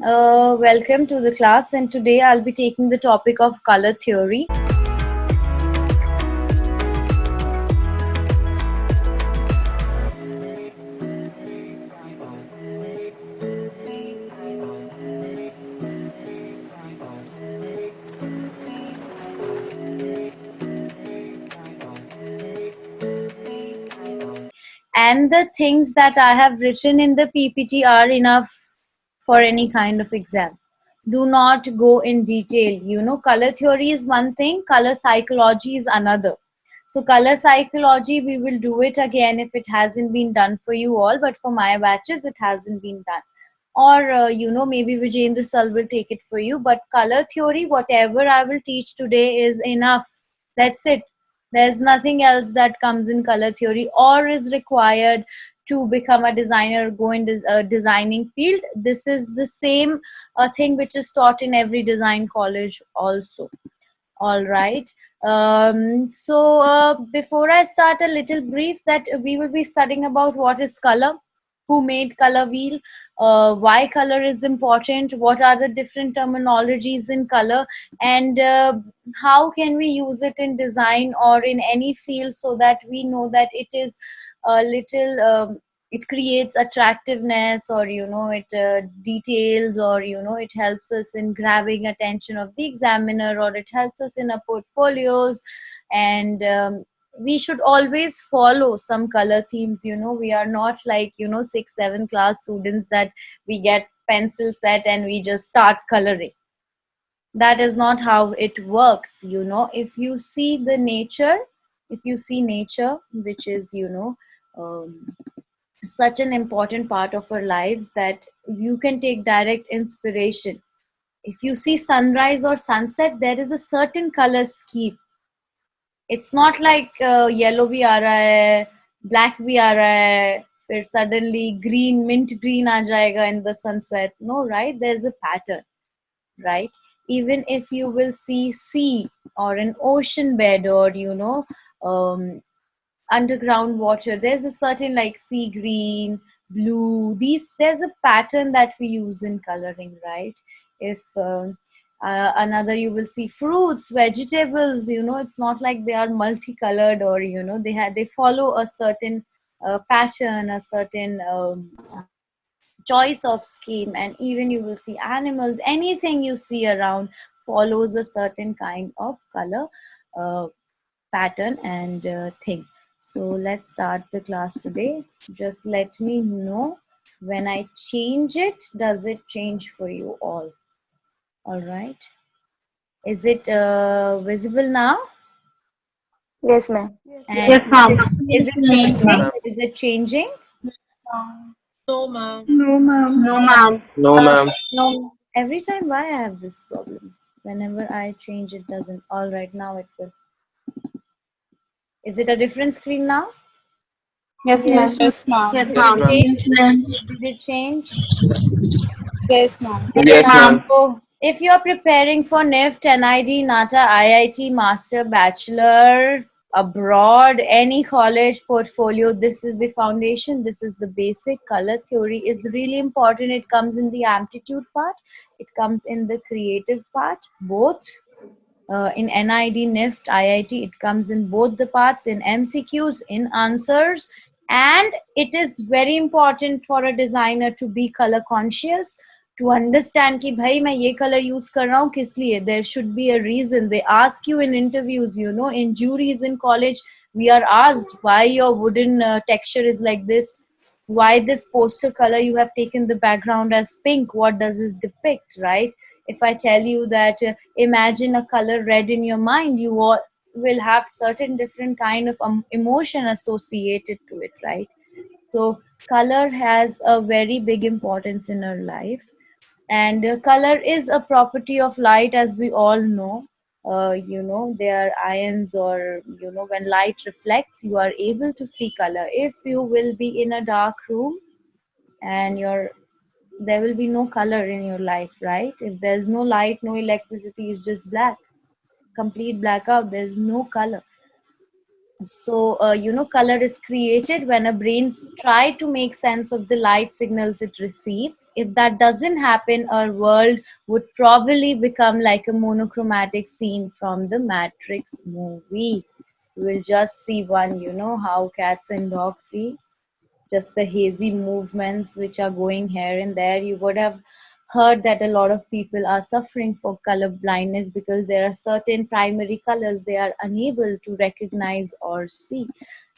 Welcome to the class, and today I'll be taking the topic of color theory. And the things that I have written in the PPT are enough for any kind of exam. Do not go in detail. Color theory is one thing, color psychology is another. So, color psychology, we will do it again if it hasn't been done for you all, but for my batches, it hasn't been done. Or, maybe Vijendra Sal will take it for you. But color theory, whatever I will teach today is enough. That's it. There's nothing else that comes in color theory or is required to become a designer, go in designing field. This is the same thing which is taught in every design college also. All right. Before I start, a little brief that we will be studying about what is color, who made color wheel, why color is important, what are the different terminologies in color, and how can we use it in design or in any field so that we know that it is a little it creates attractiveness, or it details, or it helps us in grabbing attention of the examiner, or it helps us in our portfolios. And we should always follow some color themes. We are not like 6 7 class students that we get pencil set and we just start coloring. That is not how it works. If you see the nature, if you see nature, which is um, such an important part of our lives, that you can take direct inspiration. If you see sunrise or sunset, there is a certain color scheme. It's not like yellow bhi aa raha hai, black bhi aa raha hai, फिर suddenly green, mint green aa jayega in the sunset. No, right? There's a pattern, right? Even if you will see sea or an ocean bed, or um, underground water, there's a certain like sea green, blue, these, there's a pattern that we use in coloring, right? If another, you will see fruits, vegetables, it's not like they are multicolored, or they follow a certain pattern, a certain choice of scheme. And even you will see animals, anything you see around follows a certain kind of color uh, pattern and thing. So let's start the class today. Just let me know when I change it, does it change for you all right? Is it visible now? Yes, ma'am. And Yes, ma'am. is it Yes, changing? ma'am. Is it changing? No, ma'am. No, ma'am. No, ma'am. No, ma'am. No. Every time why I have this problem? Whenever I change, it doesn't. All right, now it will. Is it a different screen now? Yes, ma'am. Yes, ma'am. Yes, ma'am. Did Yes, it Yes, ma'am. change? Yes, ma'am. Did it change? Yes, ma'am. Yes, ma'am. So, if you are preparing for NIFT, NID, NATA, IIT, Master, Bachelor, abroad, any college portfolio, this is the foundation, this is the basic. Color theory is really important. It comes in the aptitude part, it comes in the creative part, both. In NID, NIFT, IIT, it comes in both the parts, in MCQs, in answers. And it is very important for a designer to be color conscious, to understand कि भाई मैं ये color use कर रहा हूँ किस लिए. There should be a reason. They ask you in interviews, in juries in college, we are asked why your wooden texture is like this, why this poster color you have taken the background as pink, what does this depict, right? If I tell you that imagine a color red in your mind, you all will have certain different kind of emotion associated to it, right? So color has a very big importance in our life. And color is a property of light, as we all know. They are ions, or when light reflects, you are able to see color. If you will be in a dark room and there will be no color in your life, right? If there's no light, no electricity, it's just black, complete blackout, there's no color. So, color is created when a brains try to make sense of the light signals it receives. If that doesn't happen, our world would probably become like a monochromatic scene from the Matrix movie. You will just see one, how cats and dogs see, just the hazy movements which are going here and there. You would have heard that a lot of people are suffering for color blindness because there are certain primary colors they are unable to recognize or see.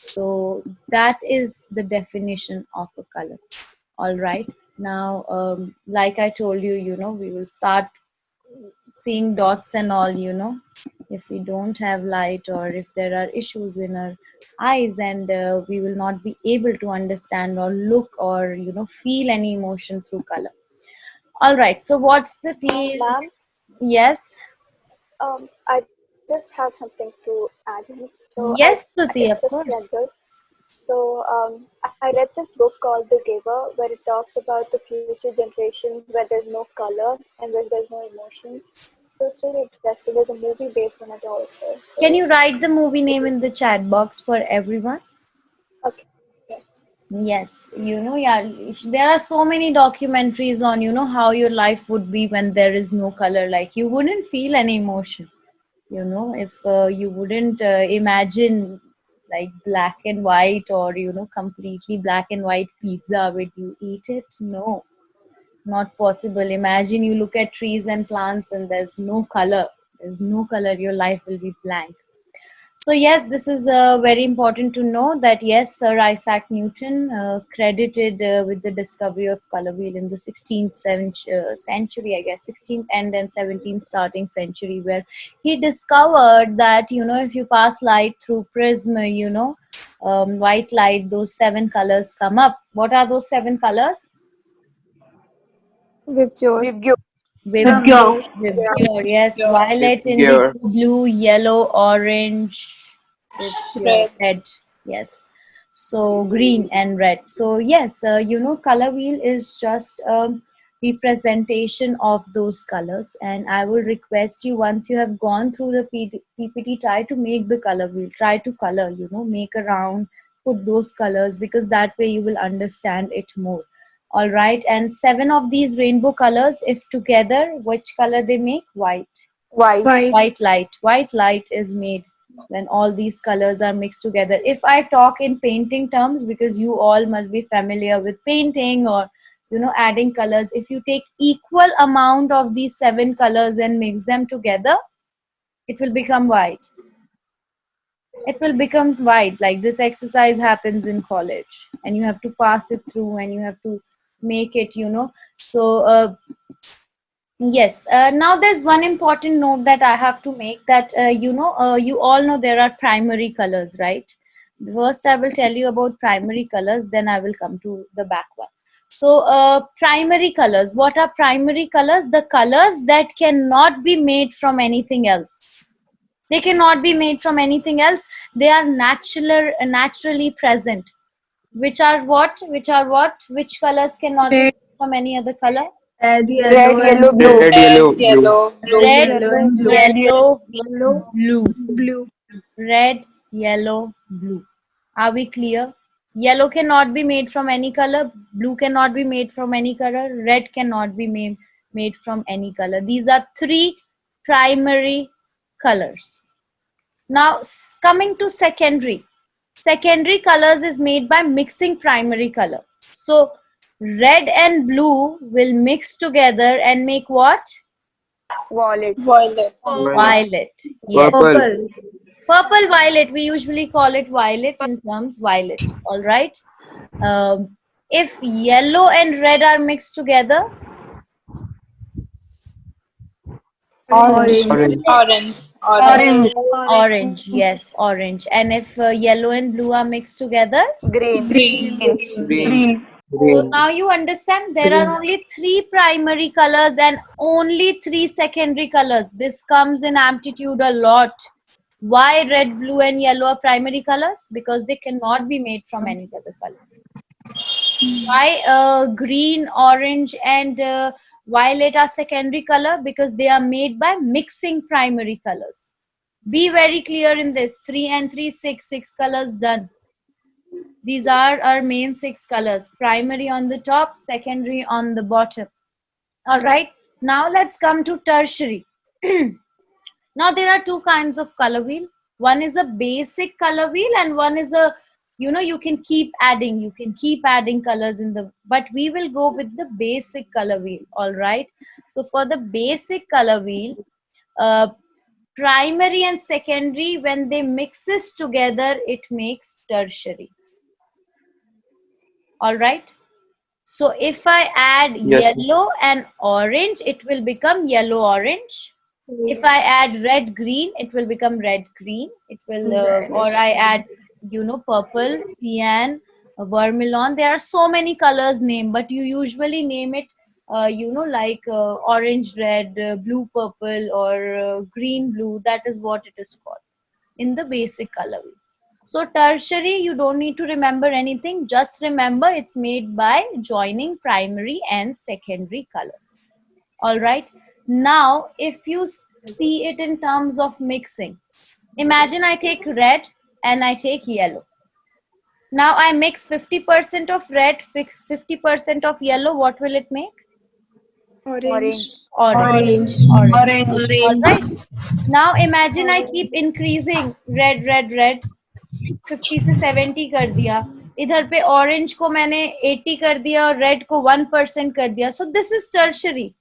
So that is the definition of a color. All right. Now, like I told you, we will start seeing dots and all, if we don't have light or if there are issues in our eyes, and we will not be able to understand or look or feel any emotion through color. All right, so what's the deal? Ma'am, Yes. I just have something to add in. So Yes, Tuti, it's of just course. general. So I read this book called The Giver, where it talks about the future generations where there's no color and where there's no emotion. So it's really interesting. There's a movie based on it also. Can So you write the movie name in the chat box for everyone? okay. Yes, yeah, there are so many documentaries on, how your life would be when there is no color. Like you wouldn't feel any emotion, if you wouldn't imagine like black and white or, completely black and white pizza. Would you eat it? No, not possible. Imagine you look at trees and plants and there's no color. There's no color. Your life will be blank. So yes, this is very important to know that yes, Sir Isaac Newton, credited with the discovery of color wheel in the 16th century, I guess 16th end and 17th starting century, where he discovered that if you pass light through prism, white light, those 7 colors come up. What are those 7 colors? Vibjot. Vibgyor, Vibgyor, yes, violet, indigo, blue, yellow, orange, Vibgyor, Red. red, yes. So green and red. So yes, color wheel is just a representation of those colors. And I will request you, once you have gone through the PPT, try to make the color wheel. Try to color, make a round, put those colors, because that way you will understand it more. All right, and 7 of these rainbow colors, if together, which color they make? White. White. White light. White light is made when all these colors are mixed together. If I talk in painting terms, because you all must be familiar with painting or adding colors, if you take equal amount of these 7 colors and mix them together, it will become white. It will become white. Like this exercise happens in college and you have to pass it through and you have to make it, so yes. Now there's one important note that I have to make, that you all know there are primary colors, right? First I will tell you about primary colors, then I will come to the back one. So primary colors, what are primary colors? The colors that cannot be made from anything else. They cannot be made from anything else. They are naturally present. Which are what? Which are what? Which colors cannot be made from any other color? Red, Red, yellow, blue. Red, yellow, blue. Red, yellow, blue. Blue. Red, yellow, blue. Are we clear? Yellow cannot be made from any color. Blue cannot be made from any color. Red cannot be made from any color. These are 3 primary colors. Now, coming to secondary. Secondary colors is made by mixing primary color. So, red and blue will mix together and make what? Violet. Violet. Violet. Yes. Purple violet. We usually call it violet in terms violet. All right. If yellow and red are mixed together, Orange. orange. Yes, orange. And if yellow and blue are mixed together, Green. Green. so now you understand there are only 3 primary colors and only 3 secondary colors. This comes in aptitude a lot. Why red, blue, and yellow are primary colors? Because they cannot be made from any other color. Why green, orange, and violet are secondary color? Because they are made by mixing primary colors. Be very clear in this. 3 and 3, 6. 6 colors done. These are our main 6 colors. Primary on the top, secondary on the bottom. All right. Now let's come to tertiary. Now there are two kinds of color wheel. One is a basic color wheel and one is a, you can keep adding colors in the, but we will go with the basic color wheel. All right. So for the basic color wheel, primary and secondary, when they mixes together, it makes tertiary. All right. So if I add Yes. yellow and orange, it will become yellow orange. If I add red green, it will become red green. It will, or I add, purple, cyan, vermilion. There are so many colors named, but you usually name it, like orange red, blue purple, or green blue. That is what it is called in the basic color wheel. So tertiary, you don't need to remember anything. Just remember it's made by joining primary and secondary colors. All right. Now, if you see it in terms of mixing, imagine I take red and I take yellow. Now I mix 50% of red, 50% of yellow. What will it make? Orange. Orange. All right. Now imagine I keep increasing red, red, red. 50 से 70 कर दिया, इधर पे orange को मैंने 80 कर दिया और रेड को 1% कर दिया. So this is tertiary.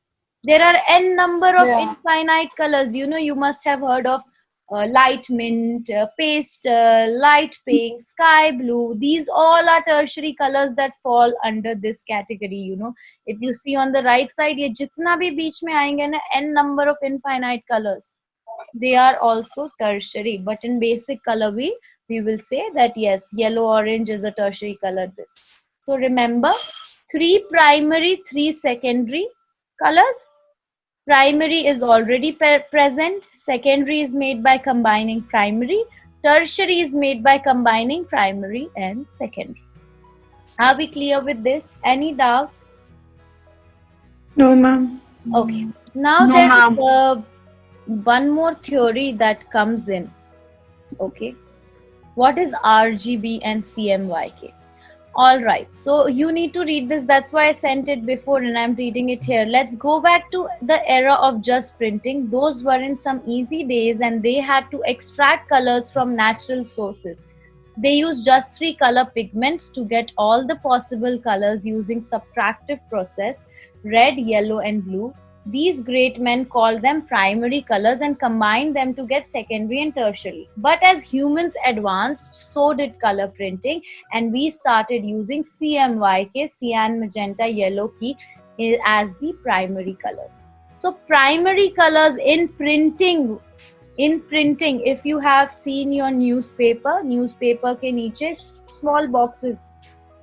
There are n number of infinite colors. You must have heard of light mint, pastel, light pink, sky blue. These all are tertiary colors that fall under this category. If you see on the right side, ये जितना भी बीच में आएंगे ना, n number of infinite colors, they are also tertiary. But in basic color we will say that yes, yellow orange is a tertiary color. This, so remember, 3 primary, 3 secondary colors. Primary is already present, secondary is made by combining primary, tertiary is made by combining primary and secondary. Are we clear with this? Any doubts? No, ma'am. Okay. Now No, there is ma'am. one more theory that comes in. Okay. What is RGB and CMYK? All right, so you need to read this. That's why I sent it before and I'm reading it here. Let's go back to the era of just printing. Those were in some easy days and they had to extract colors from natural sources. They used just 3 color pigments to get all the possible colors using subtractive process: red, yellow and blue. These great men called them primary colors and combined them to get secondary and tertiary. But as humans advanced, so did color printing, and we started using CMYK, cyan, magenta, yellow key, as the primary colors. So primary colors in printing, if you have seen your newspaper के नीचे small boxes,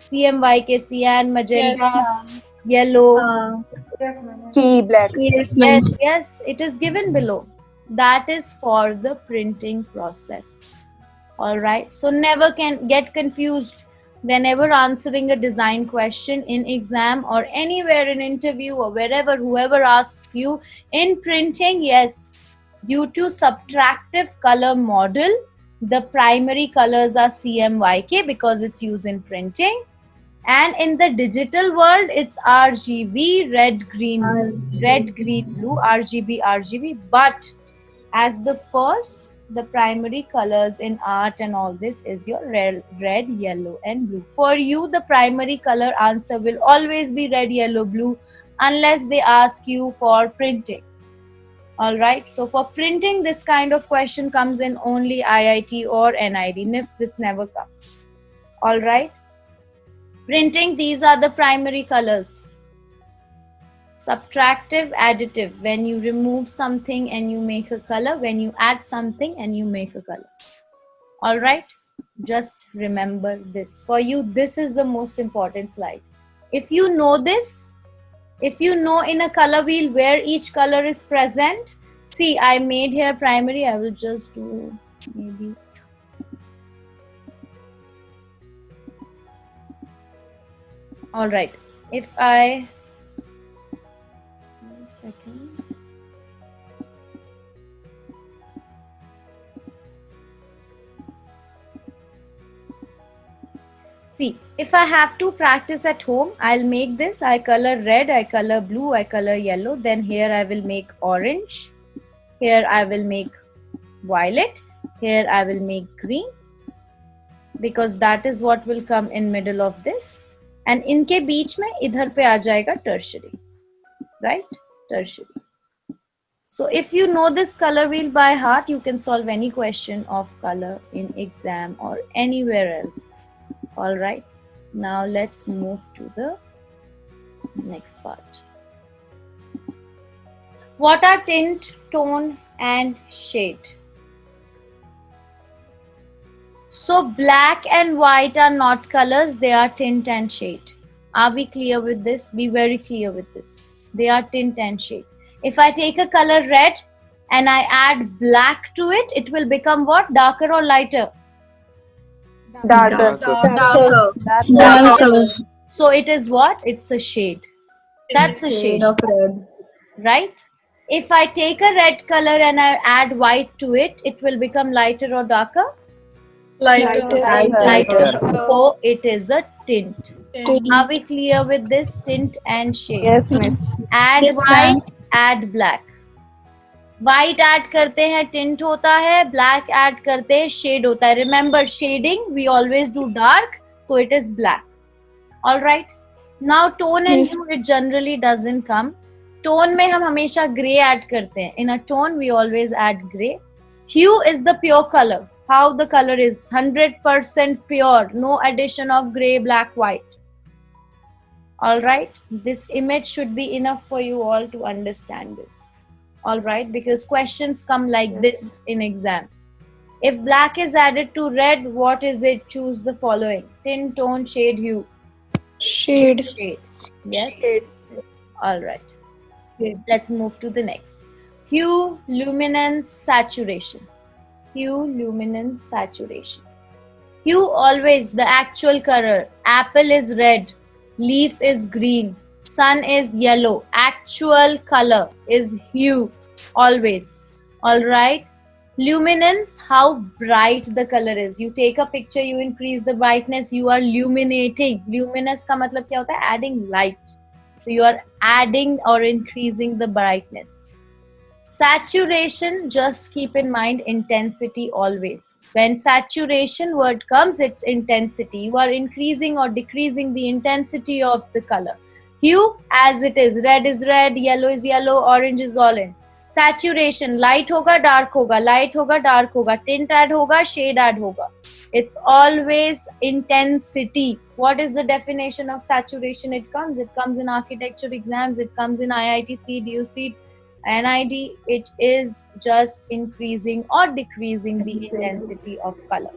CMYK, cyan, magenta, yellow, key black. yes, it is given below. That is for the printing process. All right, so never can get confused whenever answering a design question in exam or anywhere in interview or wherever, whoever asks you. In printing, yes, due to subtractive color model, the primary colors are CMYK because it's used in printing. And in the digital world, it's RGB, red, green, blue, RGB. But as the first, the primary colors in art and all this is your red, yellow and blue. For you, the primary color answer will always be red, yellow, blue, unless they ask you for printing. All right. So for printing, this kind of question comes in only IIT or NID. NIF, this never comes. All right. Printing, these are the primary colors. Subtractive, additive, when you remove something and you make a color, when you add something and you make a color. All right, just remember this. For you, this is the most important slide. If you know this, if you know in a color wheel where each color is present, see, I made here primary. I will just do maybe. All right, if I, 1 second. See, if I have to practice at home, I'll make this. I color red, I color blue, I color yellow. Then here I will make orange. Here I will make violet. Here I will make green. Because that is what will come in middle of this. And इनके बीच में इधर पे आ जाएगा tertiary. Right? Tertiary. So if you know this color wheel by heart, you can solve any question of color in exam or anywhere else. All right. Now let's move to the next part. What are tint, tone, and shade? So black and white are not colors, they are tint and shade. Are we clear with this? Be very clear with this. They are tint and shade. If I take a color red and I add black to it, it will become what? Darker or lighter? Darker. Darker. So it is what? It's a shade. That's a shade. of red. Right? If I take a red color and I add white to it, it will become lighter or darker? Lighter. Lighter. So it is a tint. Tint. Are we clear with this? Tint and shade. Yes, miss. Add Yes, white, ma'am. add black. White add करते हैं tint होता है, black add करते हैं shade होता है. Remember shading we always do dark, so it is black. All right. Now tone and Yes. hue it generally doesn't come. Tone में हम हमेशा gray add करते हैं. In a tone we always add gray. Hue is the pure color. How the color is 100% pure, no addition of gray, black, white. All right. This image should be enough for you all to understand this. All right, because questions come like this in exam. If black is added to red, what is it? Choose the following: tint, tone, shade, hue. Shade. Shade. Yes. All right. Let's move to the next. Hue, luminance, saturation. Hue, luminance, saturation. Hue always the actual color. Apple is red. Leaf is green. Sun is yellow. Actual color is hue. Always. All right. Luminance, how bright the color is. You take a picture, you increase the brightness, you are illuminating. Luminous का मतलब क्या होता है? Adding light. So you are adding or increasing the brightness. Saturation, just keep in mind intensity always. When saturation word comes, it's intensity. You are increasing or decreasing the intensity of the color. Hue, as it is. Red is red, yellow is yellow, orange is orange. Saturation, light होगा, dark होगा, light होगा, dark होगा, tint add होगा, shade add होगा. It's always intensity. What is the definition of saturation? It comes in architecture exams, it comes in IIT, DUC, NID. It is just increasing or decreasing the intensity of color.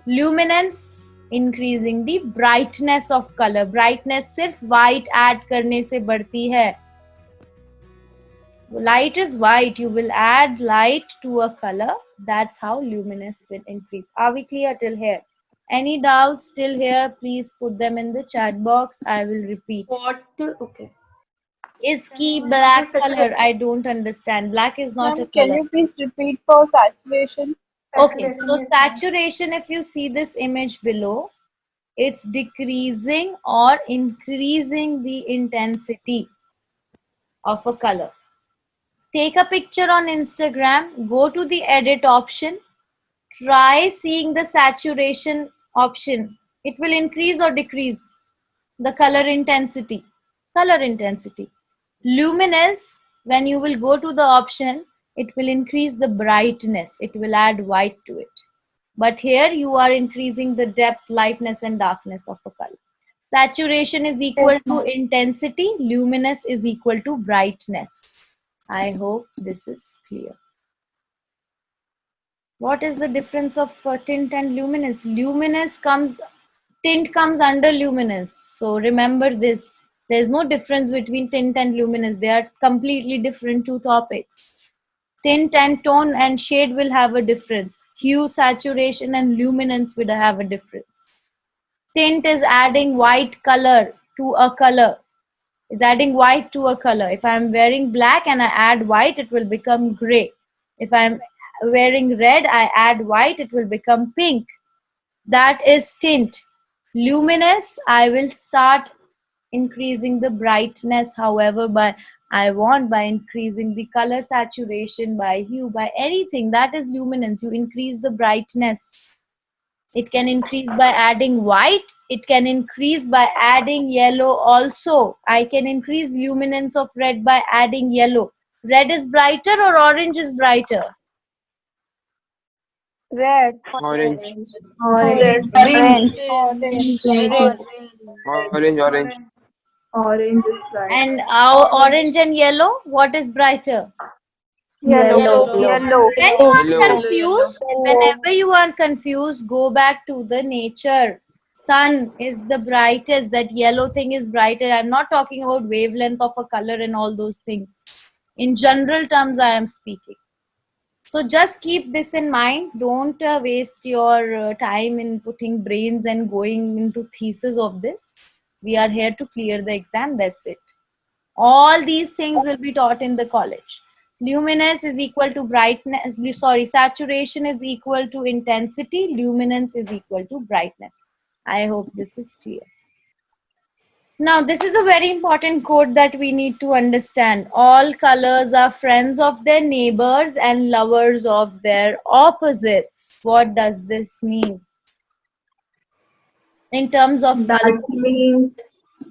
Luminance, increasing the brightness of color. Brightness सिर्फ white add करने से बढ़ती है. Light is white. You will add light to a color. That's how luminance will increase. Are we clear till here? Any doubts till here? Please put them in the chat box. I will repeat. What? Okay. Is key black color? I don't understand. Black is not a Ma'am, can color. you please repeat for saturation? Okay, so saturation, if you see this image below, it's decreasing or increasing the intensity of a color. Take a picture on Instagram, go to the edit option, try seeing the saturation option. It will increase or decrease the color intensity. Color intensity. Luminous, when you will go to the option, it will increase the brightness. It will add white to it. But here you are increasing the depth, lightness and darkness of a color. Saturation is equal to intensity. Luminous is equal to brightness. I hope this is clear. What is the difference of tint and luminous? Tint comes under luminous. So remember this. There is no difference between tint and luminous. They are completely different two topics. Tint and tone and shade will have a difference. Hue, saturation and luminance will have a difference. Tint is adding white color to a color. It's adding white to a color. If I'm wearing black and I add white, it will become gray. If I'm wearing red, I add white, it will become pink. That is tint. Luminous, I will start increasing the brightness however by I want, by increasing the color saturation, by hue, by anything. That is luminance. You increase the brightness. It can increase by adding white. It can increase by adding yellow also. I can increase luminance of red by adding yellow. Red is brighter or orange is brighter? Red. Orange. Orange. Orange. Orange. Orange. Orange. Orange is bright. And our orange and yellow, what is brighter? Yellow. Yellow. When you are Yellow. confused, whenever you are confused, go back to the nature. Sun is the brightest. That yellow thing is brighter. I'm not talking about wavelength of a color and all those things. In general terms, I am speaking. So just keep this in mind. Don't waste your time in putting brains and going into thesis of this. We are here to clear the exam. That's it. All these things will be taught in the college. Luminous is equal to brightness. Saturation is equal to intensity. Luminance is equal to brightness. I hope this is clear. Now, this is a very important quote that we need to understand. All colors are friends of their neighbors and lovers of their opposites. What does this mean? In terms of That color. means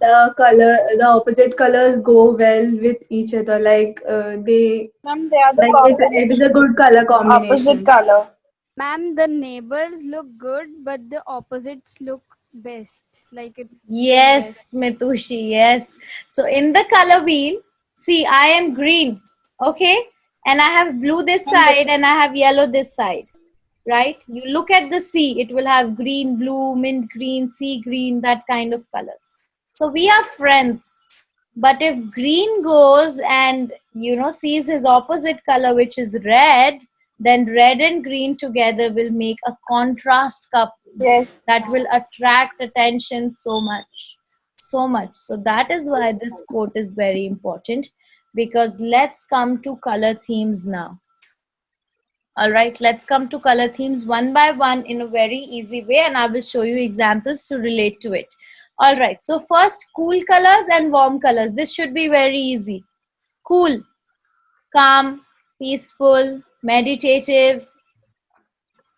the opposite colors go well with each other. Like they Ma'am, they are the like it is a good color combination. opposite color. Ma'am, the neighbors look good, but the opposites look best. Like it's Yes, Mitushi, yes. So in the color wheel, see, I am green, okay? And I have blue this side and I have yellow this side, right? You look at the sea, it will have green, blue, mint green, sea green, that kind of colors. So we are friends. But if green goes and, sees his opposite color, which is red, then red and green together will make a contrast couple. Yes. That will attract attention so much. So that is why this quote is very important, because let's come to color themes now. All right, let's come to color themes one by one in a very easy way, and I will show you examples to relate to it. All right, so first, cool colors and warm colors. This should be very easy. Cool, calm, peaceful, meditative,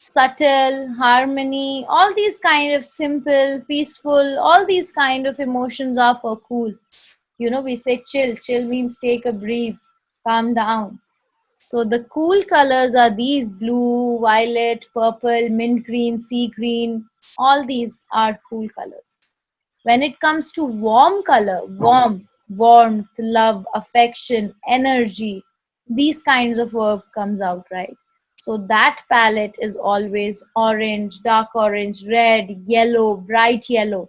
subtle, harmony, all these kind of simple, peaceful, all these kind of emotions are for cool. We say chill. Chill means take a breathe, calm down. So the cool colors are these: blue, violet, purple, mint green, sea green. All these are cool colors. When it comes to warm color, warmth, love, affection, energy, these kinds of verb comes out, right? So that palette is always orange, dark orange, red, yellow, bright yellow,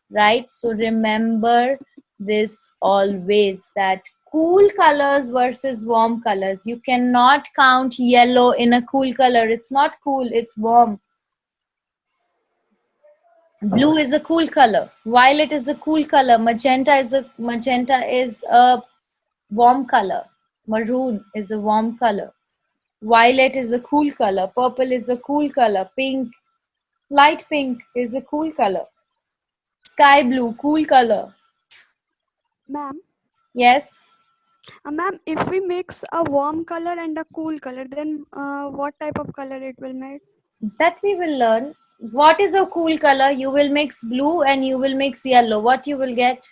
right? So remember this always, that cool colors versus warm colors. You cannot count yellow in a cool color. It's not cool, it's warm. Blue is a cool color. Violet is a cool color. Magenta is a warm color. Maroon is a warm color. Violet is a cool color. Purple is a cool color. Pink, light pink is a cool color. Sky blue, cool color. Ma'am, Yes. ma'am, if we mix a warm color and a cool color, then what type of color it will make? That we will learn. What is a cool color? You will mix blue and you will mix yellow. What you will get?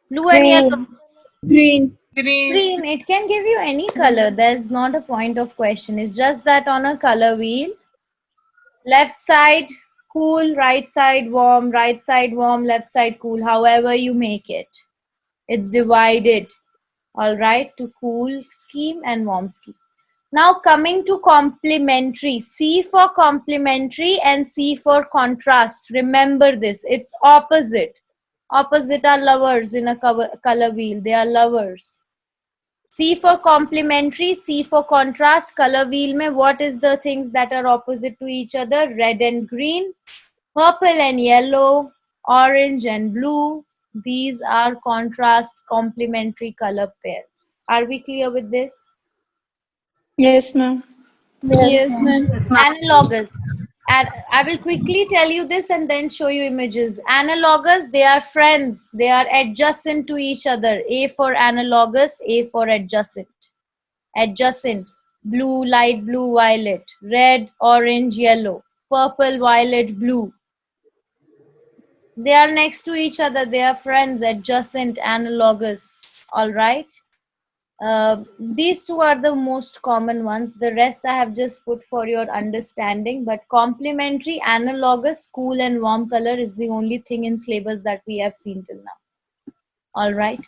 Blue and yellow. Green. Green. It can give you any color. There's not a point of question. It's just that on a color wheel, left side cool, right side warm, left side cool. However you make it, it's divided. All right, to cool scheme and warm scheme. Now coming to complementary, C for complementary and C for contrast. Remember this, it's opposite. Opposite are lovers in a color wheel, they are lovers. C for complementary, C for contrast. Color wheel mein what is the things that are opposite to each other? Red and green, purple and yellow, orange and blue. These are contrast complementary color pairs. Are we clear with this? Yes, ma'am. Yes, ma'am. Analogous. And I will quickly tell you this and then show you images. Analogous, they are friends. They are adjacent to each other. A for analogous, A for adjacent. Adjacent, blue, light blue, violet, red, orange, yellow, purple, violet, blue. They are next to each other. They are friends, adjacent, analogous. All right. These two are the most common ones. The rest I have just put for your understanding. But complementary, analogous, cool, and warm color is the only thing in syllabus that we have seen till now. All right.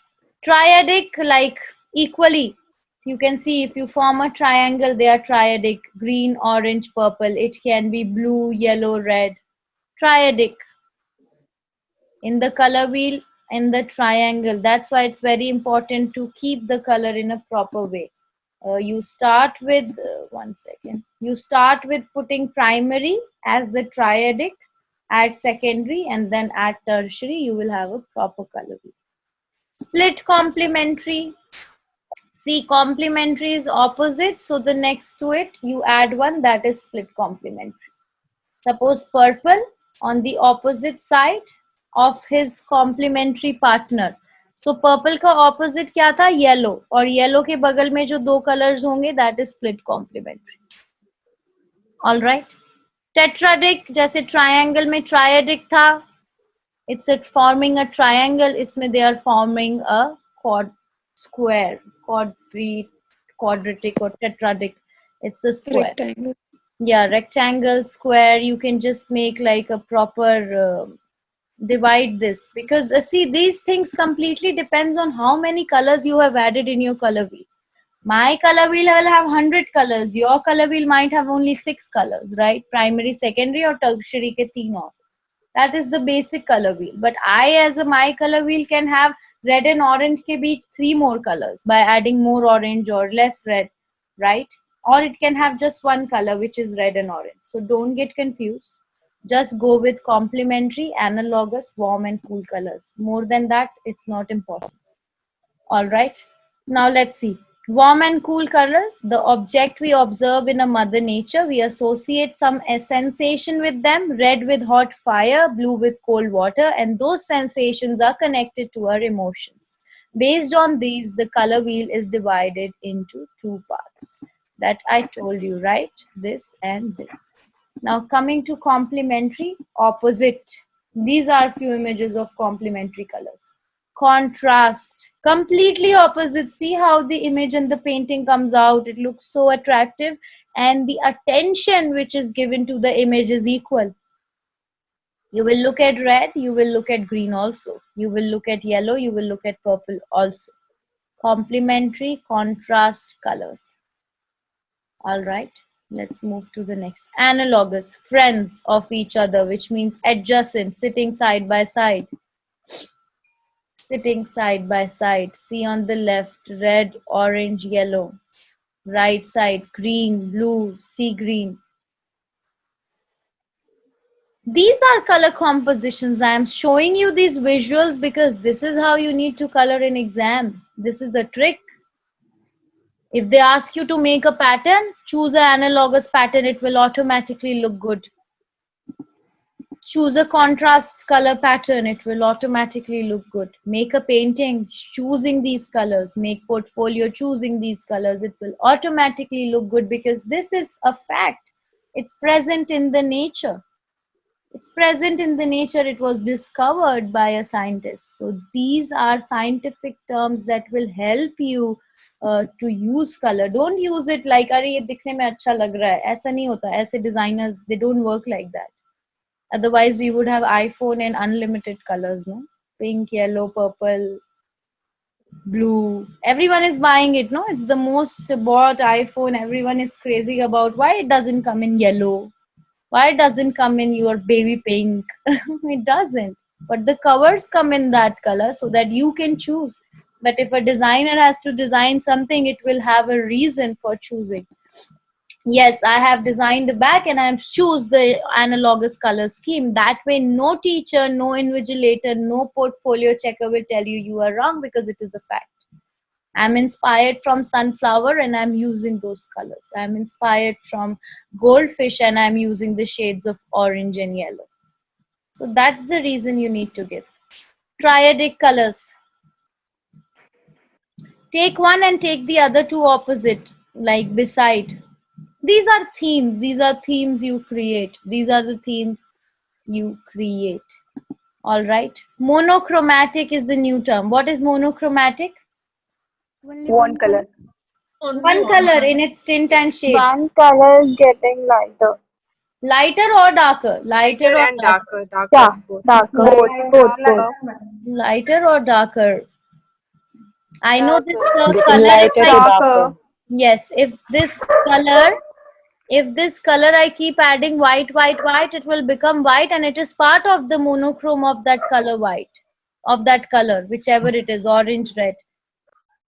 Triadic, like equally. You can see if you form a triangle, they are triadic. Green, orange, purple. It can be blue, yellow, red. Triadic. In the color wheel, in the triangle. That's why it's very important to keep the color in a proper way. You start with, one second, you start with putting primary as the triadic, add secondary, and then add tertiary. You will have a proper color wheel. Split complementary. See, complementary is opposite, so the next to it you add one, that is split complementary. Suppose purple on the opposite side of his complementary partner. So purple का opposite क्या था? Yellow. और yellow के बगल में जो दो colors होंगे, that is split complementary. All right. Tetradic, जैसे triangle में triadic था, it's forming a triangle. इसमें they are forming a square, quadratic or tetradic. It's a square. Rectangle. Yeah, rectangle, square. You can just make like a proper divide this, because see, these things completely depends on how many colors you have added in your color wheel. My color wheel will have 100 colors. Your color wheel might have only 6 colors, right? Primary, secondary, or tertiary ke 3 और. That is the basic color wheel. But I, as a my color wheel, can have red and orange ke beech 3 more colors by adding more orange or less red, right? Or it can have just one color, which is red and orange. So don't get confused. Just go with complementary, analogous, warm and cool colors. More than that, it's not important. All right. Now let's see. Warm and cool colors, the object we observe in a mother nature, we associate some sensation with them. Red with hot fire, blue with cold water, and those sensations are connected to our emotions. Based on these, the color wheel is divided into 2 parts that I told you, right? This and this. Now coming to complementary, opposite. These are few images of complementary colors. Contrast, completely opposite. See how the image and the painting comes out. It looks so attractive, and the attention which is given to the image is equal. You will look at red, you will look at green also. You will look at yellow, you will look at purple also. Complementary, contrast colors. All right. Let's move to the next. Analogous, friends of each other, which means adjacent, sitting side by side. Sitting side by side. See on the left, red, orange, yellow. Right side, green, blue, sea green. These are color compositions. I am showing you these visuals because this is how you need to color in exam. This is the trick. If they ask you to make a pattern, choose an analogous pattern. It will automatically look good. Choose a contrast color pattern. It will automatically look good. Make a painting choosing these colors. Make portfolio choosing these colors. It will automatically look good because this is a fact. It's present in the nature. It's present in the nature. It was discovered by a scientist. So these are scientific terms that will help you to use color. Don't use it like अरे ये दिखने में अच्छा लग रहा है. ऐसा नहीं होता. ऐसे designers, they don't work like that. Otherwise we would have iPhone and unlimited colors, no? Pink, yellow, purple, blue. Everyone is buying it, no? It's the most bought iPhone. Everyone is crazy about why it doesn't come in yellow. Why it doesn't come in your baby pink? It doesn't. But the covers come in that color so that you can choose. But if a designer has to design something, it will have a reason for choosing. Yes, I have designed the back and I have choose the analogous color scheme. That way, no teacher, no invigilator, no portfolio checker will tell you you are wrong because it is a fact. I'm inspired from sunflower and I'm using those colors. I'm inspired from goldfish and I'm using the shades of orange and yellow. So that's the reason you need to give. Triadic colors. Take one and take the other two opposite, like beside. These are themes. These are themes you create. These are the themes you create. All right. Monochromatic is the new term. What is monochromatic? Only One color. One color in its tint and shade. One color is getting lighter. Lighter or darker? Lighter or and darker? darker, Yeah, both. darker. Both. Lighter or darker? I know this Getting color. lighter If to I, darker. yes, if this color I keep adding white, white, white, it will become white and it is part of the monochrome of that color white, of that color, whichever it is, orange, red.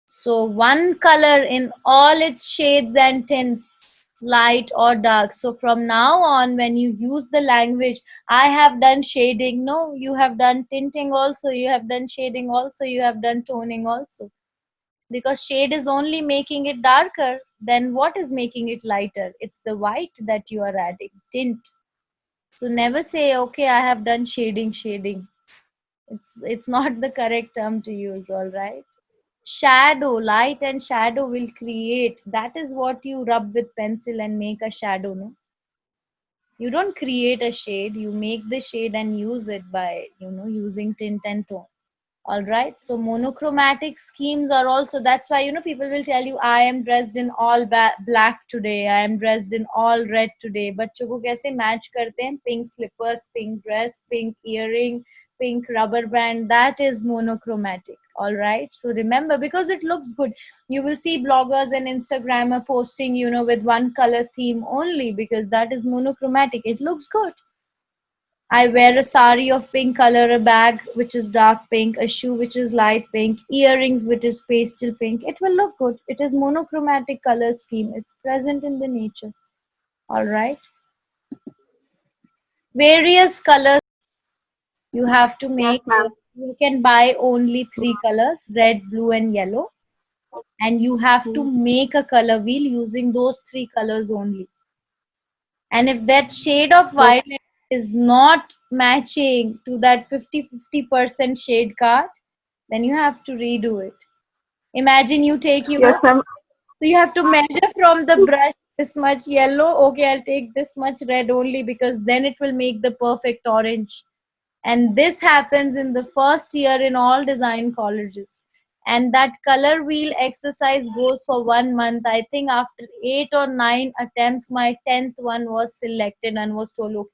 So one color in all its shades and tints, light or dark. So from now on, when you use the language, I have done shading. No, you have done tinting also, you have done shading also, you have done toning also. Because shade is only making it darker, then what is making it lighter? It's the white that you are adding, tint. So never say, okay, I have done shading. It's not the correct term to use, all right? Shadow, light and shadow will create. That is what you rub with pencil and make a shadow, no? You don't create a shade, you make the shade and use it by, using tint and tone. All right. So monochromatic schemes are also, that's why, people will tell you, I am dressed in all black today. I am dressed in all red today. बच्चों को कैसे match करते हैं? Pink slippers, pink dress, pink earring, pink rubber band. That is monochromatic. All right. So remember, because it looks good. You will see bloggers and Instagrammer posting, with one color theme only because that is monochromatic. It looks good. I wear a sari of pink color, a bag which is dark pink, a shoe which is light pink, earrings which is pastel pink. It will look good. It is monochromatic color scheme. It's present in the nature. All right. Various colors you have to make. You can buy only 3 colors, red, blue and yellow. And you have to make a color wheel using those 3 colors only. And if that shade of violet is not matching to that 50% shade card, then you have to redo it. Imagine you take, Yes, ma'am. so you have to measure from the brush this much yellow. Okay, I'll take this much red only because then it will make the perfect orange. And this happens in the first year in all design colleges. And that color wheel exercise goes for 1 month. I think after 8 or 9 attempts, my 10th one was selected and was told,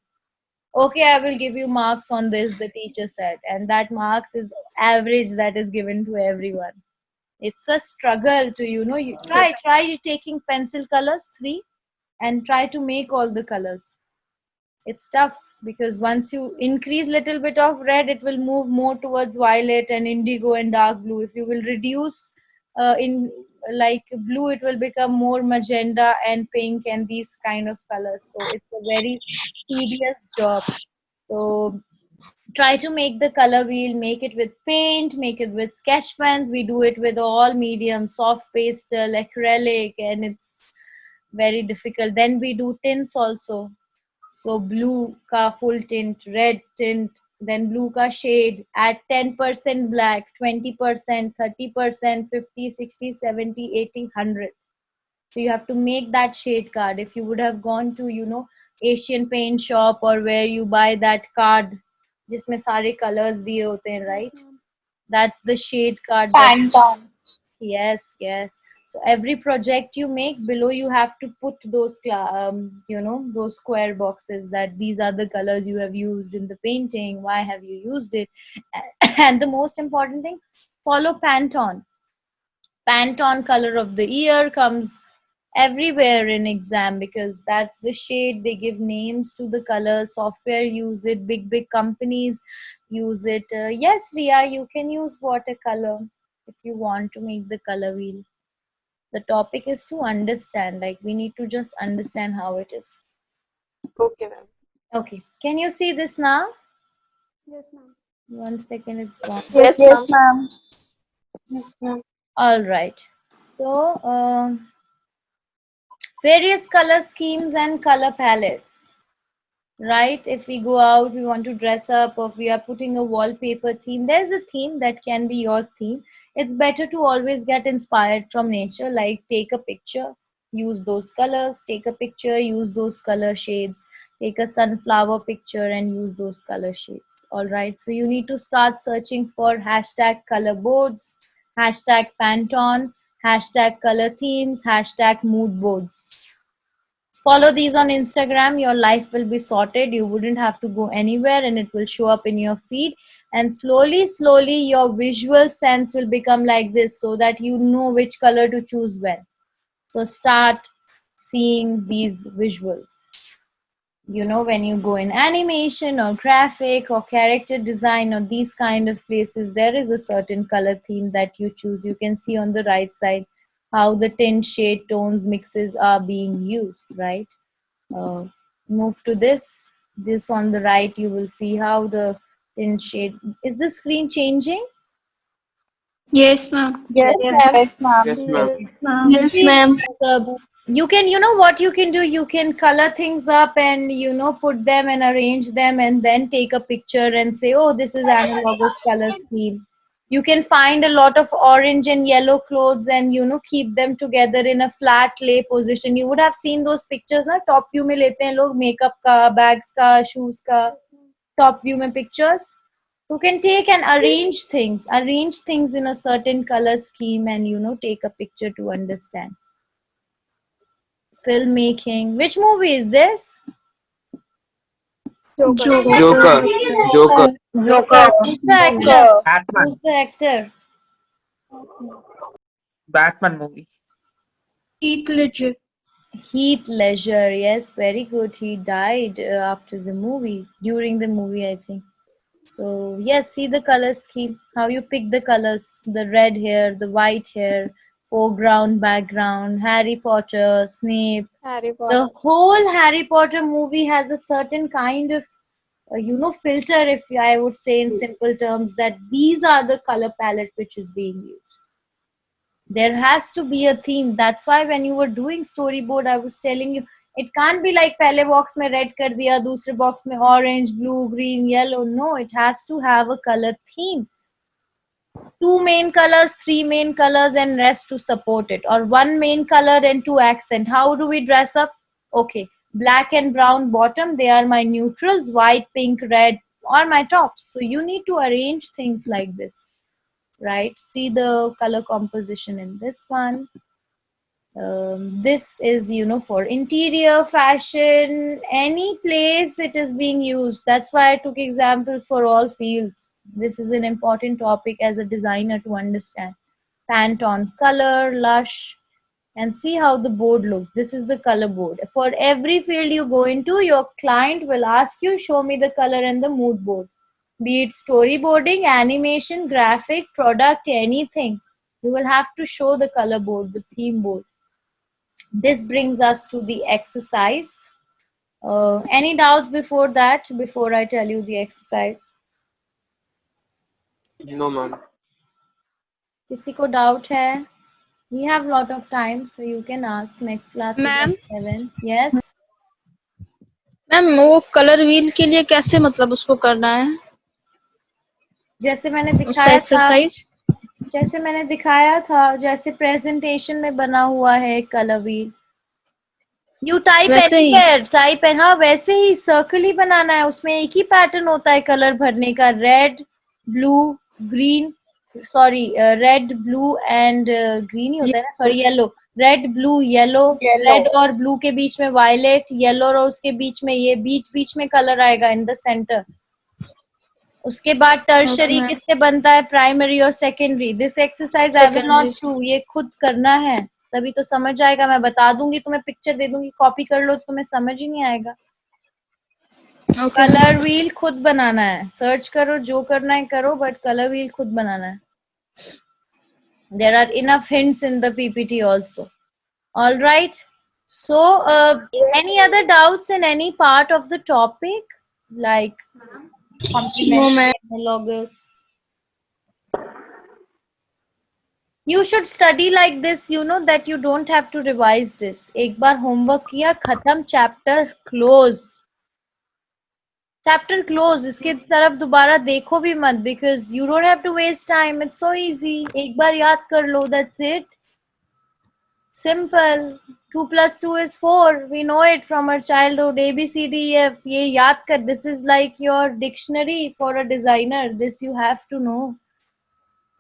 okay, I will give you marks on this, the teacher said. And that marks is average that is given to everyone. It's a struggle to, you try you taking pencil colors 3 and try to make all the colors. It's tough because once you increase little bit of red, it will move more towards violet and indigo and dark blue. If you will reduce in like blue, it will become more magenta and pink and these kind of colors. So it's a very tedious job. So try to make the color wheel, make it with paint, make it with sketch pens. We do it with all mediums, soft pastel, acrylic, and it's very difficult. Then we do tints also. So blue ka full tint, red tint, then blue ka shade, add 10% black, 20%, 30%, 50, 60, 70, 80, 100. So you have to make that shade card. If you would have gone to, Asian paint shop or where you buy that card, जिसमें सारे colors दिए होते हैं, right? That's the shade card. Pantone. Yes. So every project you make, below you have to put those, those square boxes that these are the colors you have used in the painting. Why have you used it? And the most important thing, follow Pantone. Pantone color of the year comes everywhere in exam because that's the shade. They give names to the colors. Software use it. Big companies use it. Yes, Ria, you can use watercolor if you want to make the color wheel. The topic is to understand. Like we need to just understand how it is. Okay, ma'am. Okay. Can you see this now? Yes, ma'am. 1 second, it's gone. Yes, ma'am. Yes, ma'am. All right. So, various color schemes and color palettes. Right? If we go out, we want to dress up, or if we are putting a wallpaper theme, there's a theme that can be your theme. It's better to always get inspired from nature, like take a picture, use those colors, take a picture, use those color shades, take a sunflower picture and use those color shades. All right. So you need to start searching for hashtag color boards, hashtag Pantone, hashtag color themes, hashtag mood boards. Follow these on Instagram. Your life will be sorted. You wouldn't have to go anywhere and it will show up in your feed. And slowly, your visual sense will become like this so that you know which color to choose when. So start seeing these visuals. You know, when you go in animation or graphic or character design or these kind of places, there is a certain color theme that you choose. You can see on the right side how the tint, shade, tones, mixes are being used, right? uh, Move to this on the right, you will see how the tint shade. Is the screen changing? Yes, ma'am. Yes, Yes. ma'am. Yes, ma'am. Yes, See, ma'am. you can, you know what you can do, you can color things up and put them and arrange them and then take a picture and say, oh, this is analogous color scheme. You can find a lot of orange and yellow clothes and keep them together in a flat lay position. You would have seen those pictures na, top view में लेते हैं लोग makeup का, bags का, shoes का, top view में pictures. You can take and arrange things in a certain color scheme and take a picture to understand. Filmmaking. Which movie is this? Joker. Joker. Joker. Joker. Who's the actor? Joker. Batman. Who's the actor? Batman movie. Heath Ledger. Heath Ledger. Yes, very good. He died after the movie, during the movie, I think. So yes, see the color scheme, how you pick the colors, the red here, the white here, foreground, background, Harry Potter, Snape. Harry Potter. The whole Harry Potter movie has a certain kind of filter, if I would say in simple terms, that these are the color palette which is being used. There has to be a theme. That's why when you were doing storyboard, I was telling you, it can't be like पहले box में red कर दिया, दूसरे box में orange, blue, green, yellow. No, it has to have a color theme. 2 main colors, 3 main colors, and rest to support it. Or 1 main color and 2 accent. How do we dress up? Okay, black and brown bottom, they are my neutrals. White, pink, red are my tops. So you need to arrange things like this, right? See the color composition in this one. This is for interior, fashion, any place it is being used. That's why I took examples for all fields. This is an important topic as a designer to understand. Pantone color, Lush, and see how the board looks. This is the color board. For every field you go into, your client will ask you, show me the color and the mood board. Be it storyboarding, animation, graphic, product, anything. You will have to show the color board, the theme board. This brings us to the exercise. Any doubts before that, before I tell you the exercise? No, ma'am. किसी को doubt है? We have lot of time, so you can ask. Next class is Ma'am? at 7. Yes. Ma'am वो colour wheel के लिए कैसे मतलब उसको करना है जैसे मैंने उसका दिखाया था, एक्सरसाइज जैसे मैंने दिखाया था, जैसे प्रेजेंटेशन में बना हुआ है कलर व्हील. यू टाइप वैसे ही? टाइप है, हाँ वैसे ही सर्कल ही बनाना है. उसमें एक ही पैटर्न होता है कलर भरने का. Red, blue, green, sorry red, blue and green ही होता है ना, sorry yellow. Red, blue, yellow, red और ब्लू के बीच में वायलेट, येलो और उसके बीच में ये बीच में कलर आएगा इन द सेंटर. उसके बाद टर्शरी Okay. किससे बनता है, प्राइमरी और secondary. This exercise I will not do, ये खुद करना है तभी तो समझ आएगा. मैं बता दूंगी, तुम्हें पिक्चर दे दूंगी, कॉपी कर लो, तुम्हें समझ ही नहीं आएगा. Okay. कलर व्हील खुद बनाना है. सर्च करो, जो करना है करो, बट कलर व्हील खुद बनाना है. There are enough hints in the PPT also. All right. So, any other doubts in any part of the topic, like complementary, analogous? You should study like this, you know, that you don't have to revise this. एक बार homework किया, खत्म, chapter close. Chapter close. इसके तरफ दोबारा देखो भी मत, because you don't have to waste time. It's so easy. एक बार याद कर लो, that's it. Simple. 2 plus 2 is 4. We know it from our childhood. A, B, C, D, E, F. ये याद कर. This is like your dictionary for a designer. This you have to know.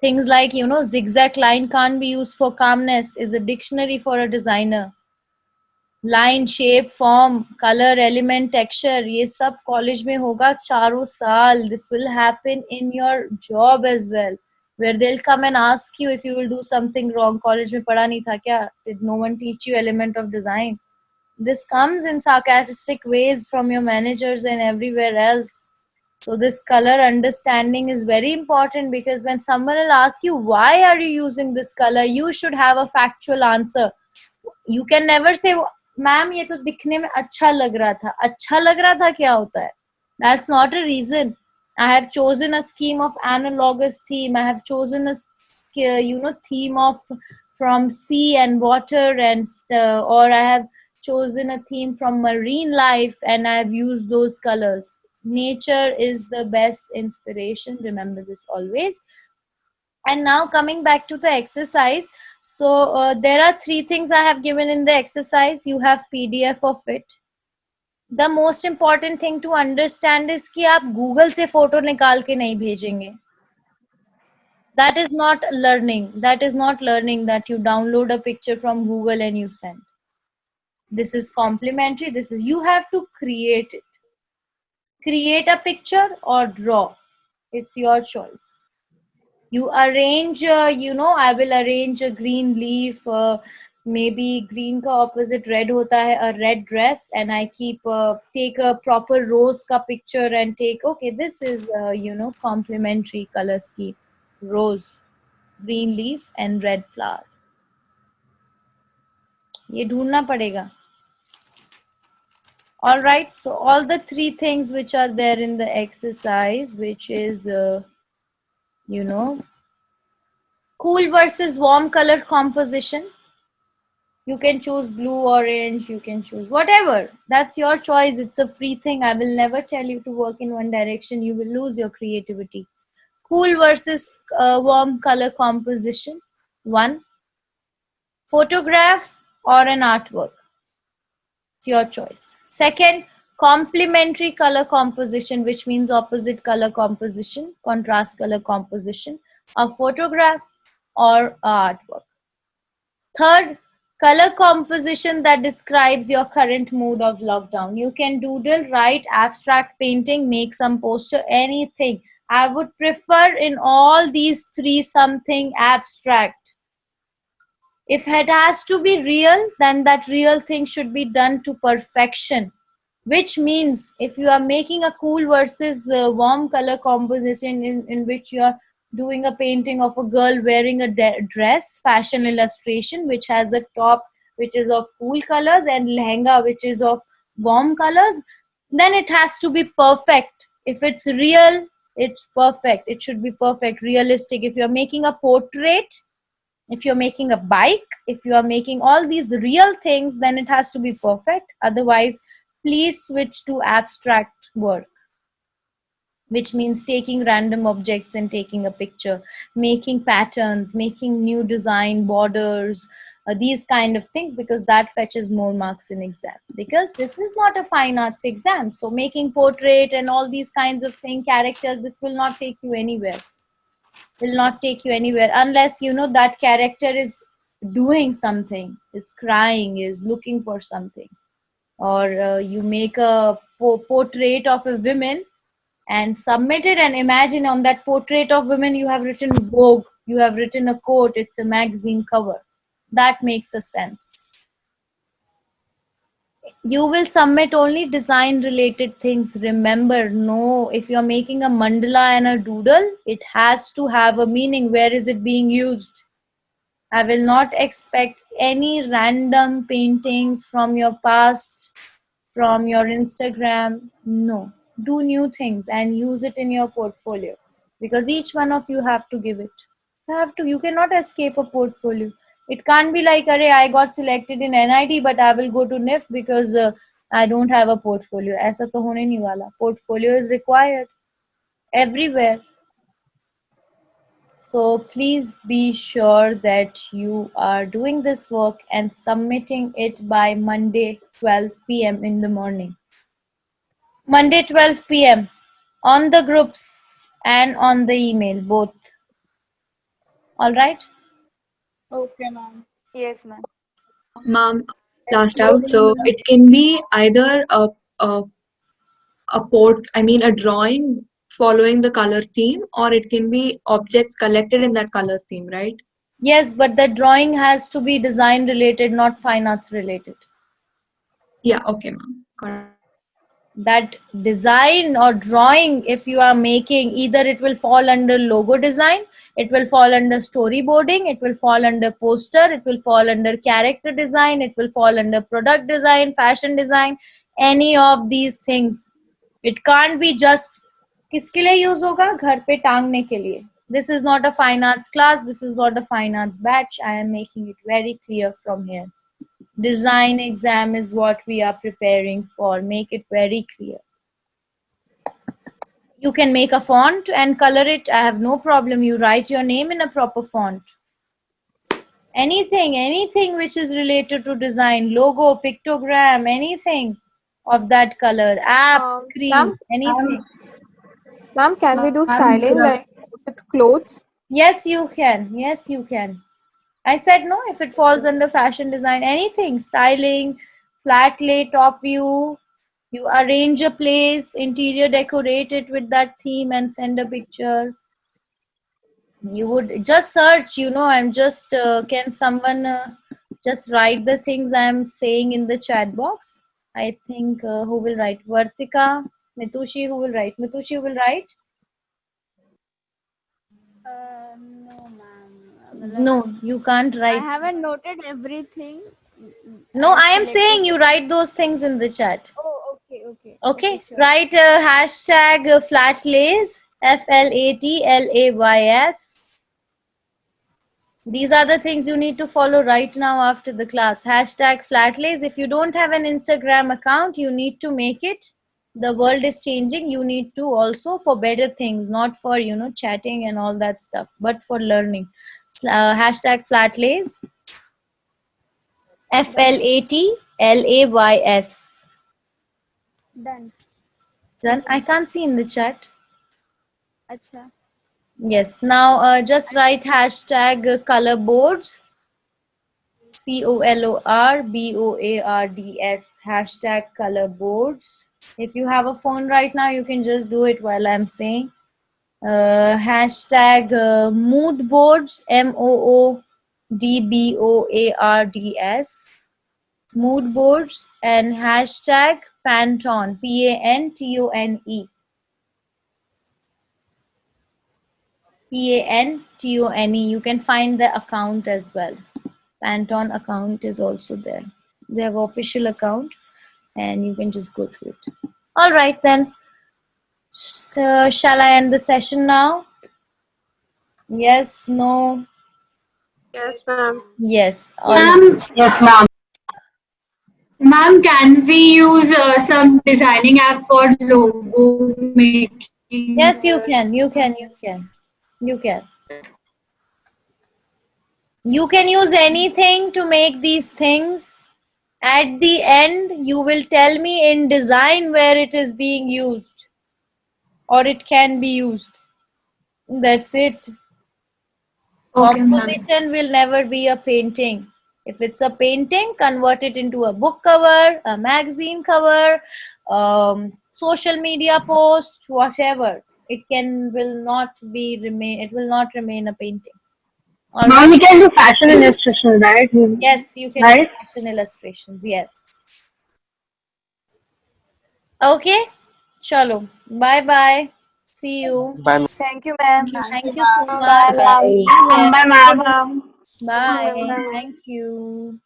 Things like, you know, zigzag line can't be used for calmness is a dictionary for a designer. Line, shape, form, color, element, texture, ये सब college में होगा 4 साल. This will happen in your job as well, where they'll come and ask you if you will do something wrong. College में पढ़ा नहीं था क्या? Did no one teach you element of design? This comes in sarcastic ways from your managers and everywhere else. So this color understanding is very important, because when someone will ask you why are you using this color, you should have a factual answer. You can never say, ma'am ये तो दिखने में अच्छा लग रहा था. अच्छा लग रहा था क्या होता है? That's not a reason. I have chosen a scheme of analogous theme. I have chosen a theme of from sea and water, and or I have chosen a theme from marine life, and I have used those colors. Nature is the best inspiration. Remember this always. And now coming back to the exercise. So there are 3 things I have given in the exercise. You have PDF of it. The most important thing to understand is कि आप Google से photo निकाल के नहीं भेजेंगे. That is not learning. That is not learning, that you download a picture from Google and you send. This is complimentary. This is, you have to create it. Create a picture or draw. It's your choice. You arrange, I will arrange a green leaf, maybe green ka opposite red hota hai, a red dress, and I take a proper rose ka picture and take, okay, this is, complementary color scheme. Rose, green leaf and red flower. ये ढूंढना पड़ेगा. All right, so all the 3 things which are there in the exercise, which is, cool versus warm color composition. You can choose blue, orange, you can choose whatever. That's your choice. It's a free thing. I will never tell you to work in one direction. You will lose your creativity. Cool versus warm color composition. 1. Photograph or an artwork. It's your choice. 2nd, complementary color composition, which means opposite color composition, contrast color composition, a photograph or artwork. 3rd, color composition that describes your current mood of lockdown. You can doodle, write, abstract painting, make some poster, anything. I would prefer in all these 3 something abstract. If it has to be real, then that real thing should be done to perfection. Which means if you are making a cool versus warm color composition in which you are doing a painting of a girl wearing a dress, fashion illustration, which has a top which is of cool colors and lehenga which is of warm colors, then it has to be perfect. If it's real, it's perfect. It should be perfect, realistic. If you're making a portrait, if you're making a bike, if you are making all these real things, then it has to be perfect. Otherwise, please switch to abstract work, which means taking random objects and taking a picture, making patterns, making new design, borders, these kind of things, because that fetches more marks in exam. Because this is not a fine arts exam. So making portrait and all these kinds of things, characters, this will not take you anywhere. Will not take you anywhere unless that character is doing something, is crying, is looking for something. Or you make a portrait of a woman and submit it, and imagine on that portrait of women you have written Vogue, you have written a quote, it's a magazine cover. That makes a sense. You will submit only design related things. Remember, no, if you're making a mandala and a doodle, it has to have a meaning. Where is it being used? I will not expect any random paintings from your past, from your Instagram. No, do new things and use it in your portfolio, because each one of you have to give it. You cannot escape a portfolio. It can't be like, Arey, I got selected in NIT, but I will go to NIF because I don't have a portfolio. ऐसा तो होने नहीं वाला. Portfolio is required everywhere. So please be sure that you are doing this work and submitting it by Monday 12 p.m. in the morning. Monday 12 p.m. on the groups and on the email, both. All right? Okay, ma'am. Yes, ma'am. Ma'am, last out. So it can be either a drawing following the color theme, or it can be objects collected in that color theme, right? Yes, but the drawing has to be design related, not fine arts related. Yeah, okay, ma'am. Correct. That design or drawing, if you are making, either it will fall under logo design, it will fall under storyboarding, it will fall under poster, it will fall under character design, it will fall under product design, fashion design, any of these things. It can't be just किसके लिए use होगा, घर पे टांगने के लिए. This is not a fine arts class, this is not a fine arts batch. I am making it very clear from here. Design exam is what we are preparing for. Make it very clear. You can make a font and color it. I have no problem. You write your name in a proper font. Anything which is related to design, logo, pictogram, anything of that color, app, screen, Ma'am, anything. Ma'am, can we do styling like with clothes? Yes, you can. Yes, you can. I said no, if it falls under fashion design, anything, styling, flat lay, top view, you arrange a place, interior decorate it with that theme and send a picture. You would just search, I'm just, can someone just write the things I'm saying in the chat box? I think, who will write? Vartika, Mitushi, who will write? Mitushi, who will write? No, ma'am. No, you can't I write. haven't noted everything. No, I am selected- saying you write those things in the chat. Oh, okay. Okay, sure. write hashtag flatlays, FLATLAYS. These are the things you need to follow right now after the class. Hashtag flatlays. If you don't have an Instagram account, you need to make it. The world is changing. You need to also for better things, not for, chatting and all that stuff, but for learning. Hashtag flatlays, FLATLAYS. Done. Done. I can't see in the chat. Acha. Yes. Now just write hashtag color boards. COLORBOARDS. Hashtag color boards. If you have a phone right now, you can just do it while I'm saying. Hashtag mood boards. MOODBOARDS. Mood boards, and hashtag Pantone, PANTONE. PANTONE. You can find the account as well. Pantone account is also there. They have official account and you can just go through it. All right then. So shall I end the session now? Yes, no, Yes, ma'am. yes. All Ma'am, Yes, ma'am. ma'am, can we use some designing app for logo making? Yes, you can. You can use anything to make these things. At the end, you will tell me in design where it is being used or it can be used. That's it. Okay, ma'am. Composition will never be a painting. If it's a painting, convert it into a book cover, a magazine cover, social media post, whatever. It will not remain a painting. All Now right? we can do fashion illustration, right? Yes, you can Right? do fashion illustrations. Yes. Okay. Chalo. Bye bye. See you. Bye, ma'am. Thank you, ma'am. Thank you so much. Bye, ma'am. Bye. Bye, ma'am. Bye. Thank you.